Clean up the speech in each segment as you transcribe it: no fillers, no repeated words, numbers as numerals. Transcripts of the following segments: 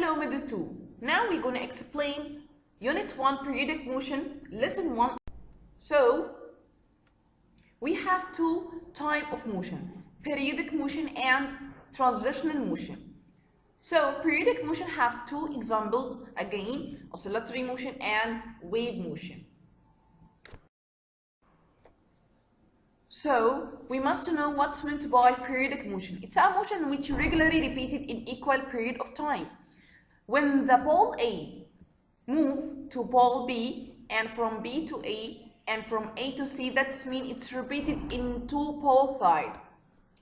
Hello Middle 2. Now we're going to explain Unit 1 Periodic Motion, Lesson 1. So, we have two types of motion, periodic motion and transitional motion. So, periodic motion have two examples, again, oscillatory motion and wave motion. So, we must know what's meant by periodic motion. It's a motion which regularly repeated in equal period of time. When the pole A move to pole B and from B to A and from A to C, that means it's repeated in two pole sides.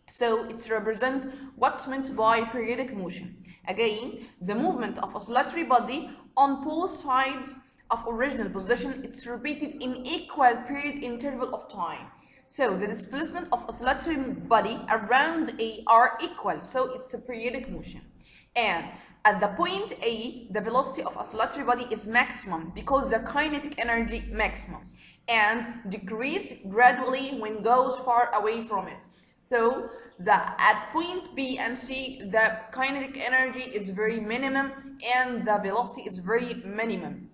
So it's represent what's meant by periodic motion. Again, the movement of oscillatory body on both sides of original position, it's repeated in equal period interval of time. So the displacement of oscillatory body around A are equal, so it's a periodic motion. And at the point A, the velocity of oscillatory body is maximum because the kinetic energy maximum and decrease gradually when goes far away from it. So at point B and C, the kinetic energy is very minimum and the velocity is very minimum.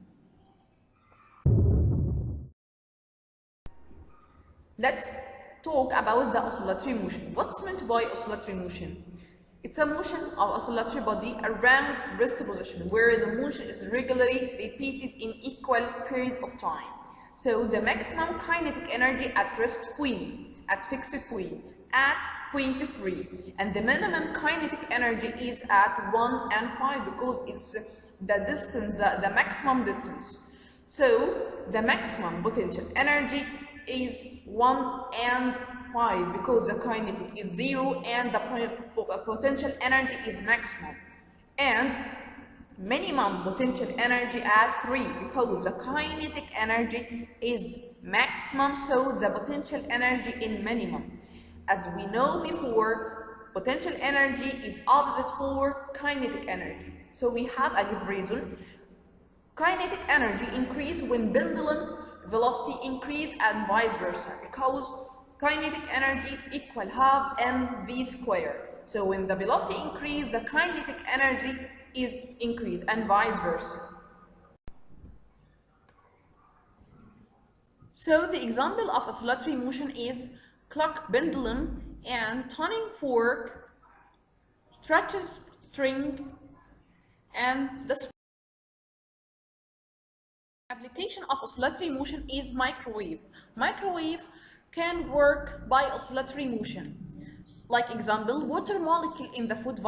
Let's talk about the oscillatory motion. What's meant by oscillatory motion? It's a motion of oscillatory body around rest position where the motion is regularly repeated in equal period of time. So the maximum kinetic energy at rest point, at fixed point, at point 3, and the minimum kinetic energy is at 1 and 5 because it's the distance, the maximum distance. So the maximum potential energy is 1 and 5 because the kinetic is 0 and the potential energy is maximum, and minimum potential energy at 3 because the kinetic energy is maximum, so the potential energy in minimum. As we know before, potential energy is opposite for kinetic energy. So we have a give reason. Kinetic energy increase when pendulum velocity increase and vice versa because kinetic energy equal half mv square. So when the velocity increase, the kinetic energy is increased and vice versa. So the example of oscillatory motion is clock, pendulum, and tuning fork, stretches string, and the application of oscillatory motion is microwave. Microwave can work by oscillatory motion. Like example, water molecule in the food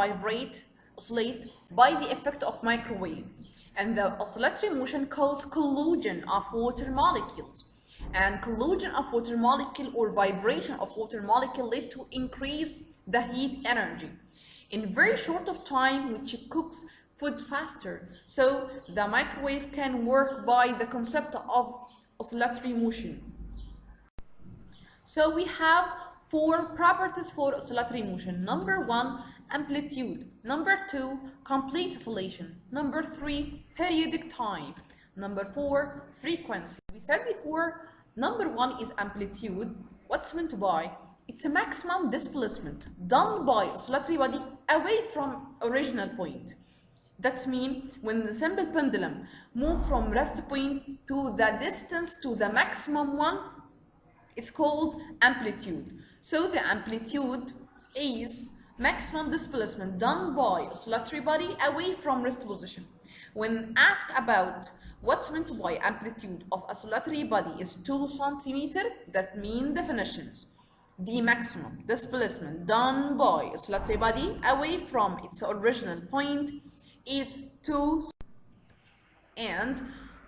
oscillate by the effect of microwave. And the oscillatory motion causes collision of water molecules. And collision of water molecule or vibration of water molecule lead to increase the heat energy in very short of time, which cooks food faster. So the microwave can work by the concept of oscillatory motion. So we have 4 properties for oscillatory motion. Number 1, amplitude. Number 2, complete oscillation. Number 3, periodic time. Number 4, frequency. We said before, number 1 is amplitude. What's meant by? It's a maximum displacement done by oscillatory body away from original point. That means when the simple pendulum moves from rest point to the distance to the maximum one is called amplitude. So the amplitude is maximum displacement done by oscillatory body away from rest position. When asked about what's meant by amplitude of oscillatory body is 2 centimeter, that means definitions. The maximum displacement done by oscillatory body away from its original point is 2, and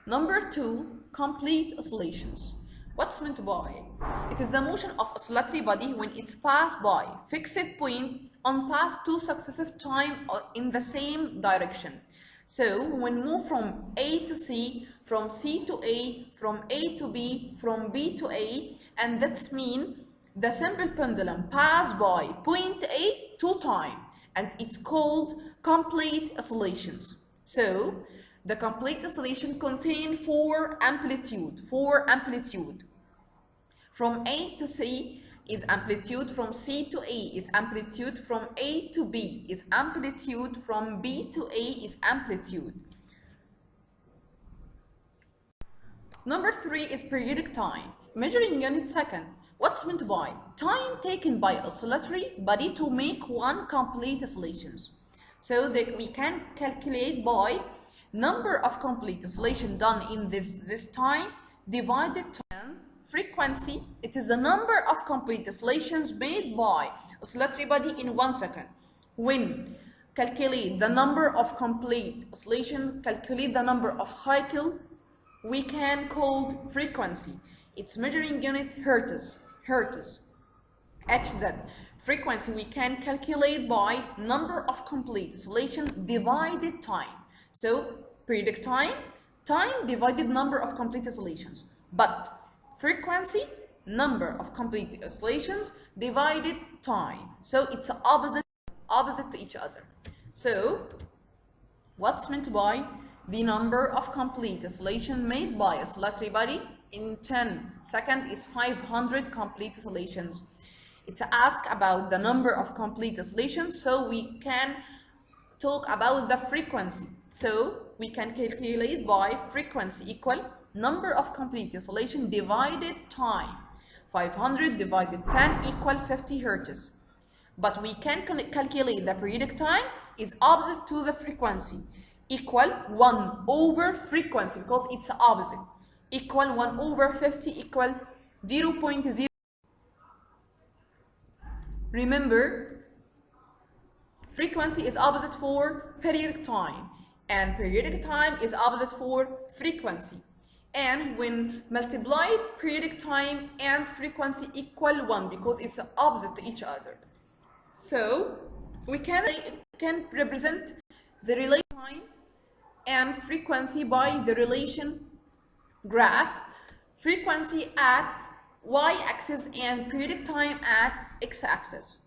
number 2, complete oscillations. What's meant by? It is the motion of oscillatory body when it's passed by fixed point on past 2 successive time in the same direction. So when move from A to C, from C to A, from A to B, from B to A, and that's mean the simple pendulum pass by point A 2 times, and it's called complete oscillations. So the complete oscillation contain 4 amplitude. From A to C is amplitude from C to A, is amplitude from A to B, is amplitude from B to A, is amplitude. Number 3 is periodic time, measuring unit second. What's meant by time taken by oscillatory body to make one complete oscillations? So that we can calculate by number of complete oscillation done in this time divided by frequency. It is the number of complete oscillations made by oscillatory body in 1 second. When calculate the number of complete oscillation, calculate the number of cycle, we can call frequency. Its measuring unit hertz. Hz. Frequency we can calculate by number of complete oscillation divided time. So periodic time divided number of complete oscillations. But frequency, number of complete oscillations divided time. So it's opposite to each other. So what's meant by the number of complete oscillation made by oscillatory body in 10 seconds is 500 complete oscillations. It's asked about the number of complete oscillations, so we can talk about the frequency. So we can calculate by frequency equal number of complete oscillation divided time. 500 divided 10 equal 50 hertz. But we can calculate the periodic time is opposite to the frequency, equal 1 over frequency, because it's opposite, equal 1 over 50 equal 0.0. Remember, frequency is opposite for periodic time, and periodic time is opposite for frequency. And when multiply periodic time and frequency equal 1, because it's opposite to each other. So we can represent the relation time and frequency by the relation graph. Frequency at y-axis and periodic time at x-axis.